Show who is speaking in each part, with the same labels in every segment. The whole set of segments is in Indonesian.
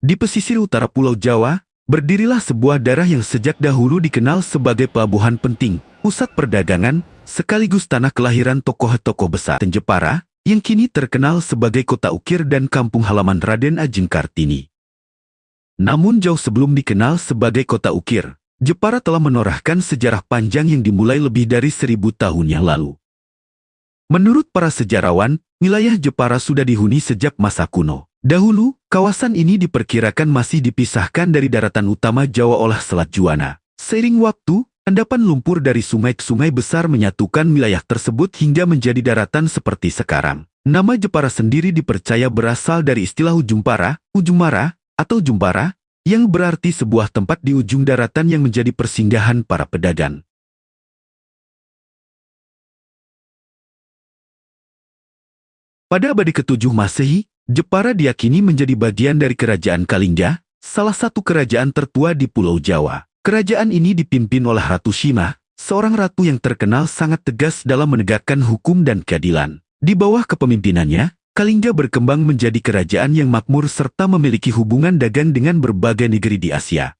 Speaker 1: Di pesisir utara Pulau Jawa, berdirilah sebuah daerah yang sejak dahulu dikenal sebagai pelabuhan penting, pusat perdagangan, sekaligus tanah kelahiran tokoh-tokoh besar Jepara, yang kini terkenal sebagai kota ukir dan kampung halaman Raden Ajeng Kartini. Namun jauh sebelum dikenal sebagai kota ukir, Jepara telah menorehkan sejarah panjang yang dimulai lebih dari 1000 tahun yang lalu. Menurut para sejarawan, wilayah Jepara sudah dihuni sejak masa kuno. Dahulu, kawasan ini diperkirakan masih dipisahkan dari daratan utama Jawa oleh Selat Juwana. Seiring waktu, endapan lumpur dari sungai-sungai besar menyatukan wilayah tersebut hingga menjadi daratan seperti sekarang. Nama Jepara sendiri dipercaya berasal dari istilah Ujumpara, Ujumara, atau Jumpara, yang berarti sebuah tempat di ujung daratan yang menjadi persinggahan para pedagang. Pada abad ke-7 Masehi, Jepara diyakini menjadi bagian dari Kerajaan Kalingga, salah satu kerajaan tertua di Pulau Jawa. Kerajaan ini dipimpin oleh Ratu Shima, seorang ratu yang terkenal sangat tegas dalam menegakkan hukum dan keadilan. Di bawah kepemimpinannya, Kalingga berkembang menjadi kerajaan yang makmur serta memiliki hubungan dagang dengan berbagai negeri di Asia.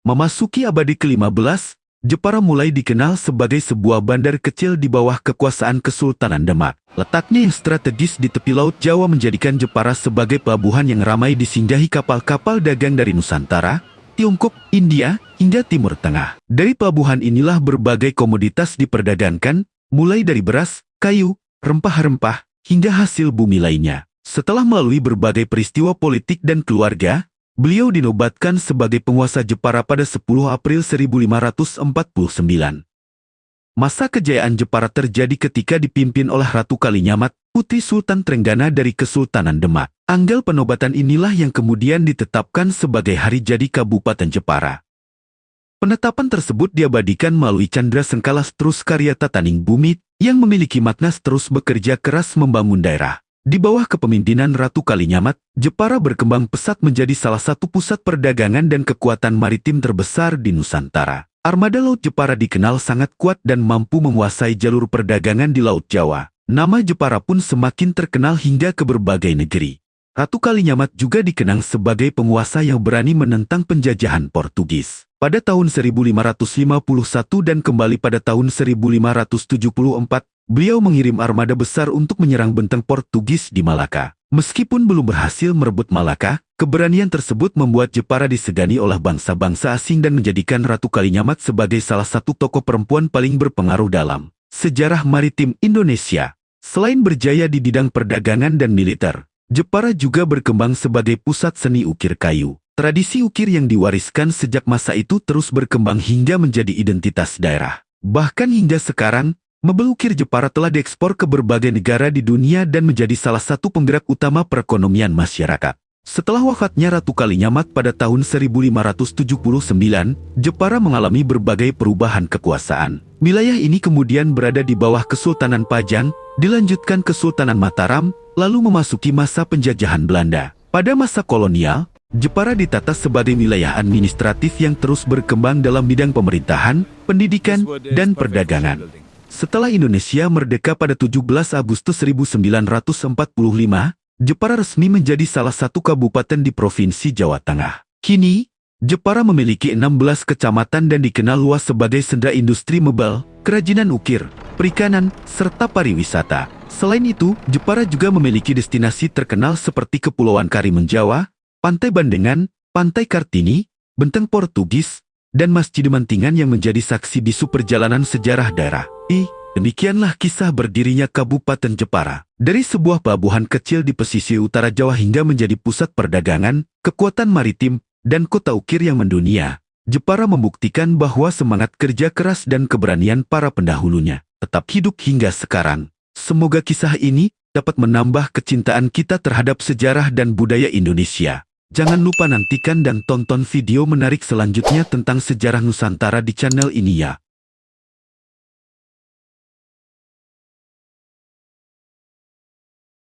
Speaker 1: Memasuki abad ke-15, Jepara mulai dikenal sebagai sebuah bandar kecil di bawah kekuasaan Kesultanan Demak. Letaknya yang strategis di tepi Laut Jawa menjadikan Jepara sebagai pelabuhan yang ramai disinggahi kapal-kapal dagang dari Nusantara, Tiongkok, India, hingga Timur Tengah. Dari pelabuhan inilah berbagai komoditas diperdagangkan, mulai dari beras, kayu, rempah-rempah, hingga hasil bumi lainnya. Setelah melalui berbagai peristiwa politik dan keluarga, beliau dinobatkan sebagai penguasa Jepara pada 10 April 1549. Masa kejayaan Jepara terjadi ketika dipimpin oleh Ratu Kalinyamat, putri Sultan Trenggana dari Kesultanan Demak. Tanggal penobatan inilah yang kemudian ditetapkan sebagai hari jadi Kabupaten Jepara. Penetapan tersebut diabadikan melalui Candra Sengkala Terus Karya Tataning Bumi, yang memiliki makna terus bekerja keras membangun daerah. Di bawah kepemimpinan Ratu Kalinyamat, Jepara berkembang pesat menjadi salah satu pusat perdagangan dan kekuatan maritim terbesar di Nusantara. Armada Laut Jepara dikenal sangat kuat dan mampu menguasai jalur perdagangan di Laut Jawa. Nama Jepara pun semakin terkenal hingga ke berbagai negeri. Ratu Kalinyamat juga dikenang sebagai penguasa yang berani menentang penjajahan Portugis. Pada tahun 1551 dan kembali pada tahun 1574, beliau mengirim armada besar untuk menyerang benteng Portugis di Malaka. Meskipun belum berhasil merebut Malaka, keberanian tersebut membuat Jepara disegani oleh bangsa-bangsa asing dan menjadikan Ratu Kalinyamat sebagai salah satu tokoh perempuan paling berpengaruh dalam sejarah maritim Indonesia. Selain berjaya di bidang perdagangan dan militer, Jepara juga berkembang sebagai pusat seni ukir kayu. Tradisi ukir yang diwariskan sejak masa itu terus berkembang hingga menjadi identitas daerah. Bahkan hingga sekarang, mebel ukir Jepara telah diekspor ke berbagai negara di dunia dan menjadi salah satu penggerak utama perekonomian masyarakat. Setelah wafatnya Ratu Kalinyamat pada tahun 1579, Jepara mengalami berbagai perubahan kekuasaan. Wilayah ini kemudian berada di bawah Kesultanan Pajang, dilanjutkan Kesultanan Mataram, lalu memasuki masa penjajahan Belanda. Pada masa kolonial, Jepara ditata sebagai wilayah administratif yang terus berkembang dalam bidang pemerintahan, pendidikan, dan perdagangan. Setelah Indonesia merdeka pada 17 Agustus 1945, Jepara resmi menjadi salah satu kabupaten di Provinsi Jawa Tengah. Kini, Jepara memiliki 16 kecamatan dan dikenal luas sebagai sentra industri mebel, kerajinan ukir, perikanan, serta pariwisata. Selain itu, Jepara juga memiliki destinasi terkenal seperti Kepulauan Karimun Jawa, Pantai Bandengan, Pantai Kartini, Benteng Portugis, dan Masjid Mantingan yang menjadi saksi bisu perjalanan sejarah daerah. Demikianlah kisah berdirinya Kabupaten Jepara. Dari sebuah pelabuhan kecil di pesisir utara Jawa hingga menjadi pusat perdagangan, kekuatan maritim, dan kota ukir yang mendunia, Jepara membuktikan bahwa semangat kerja keras dan keberanian para pendahulunya tetap hidup hingga sekarang. Semoga kisah ini dapat menambah kecintaan kita terhadap sejarah dan budaya Indonesia. Jangan lupa nantikan dan tonton video menarik selanjutnya tentang sejarah Nusantara di channel ini ya.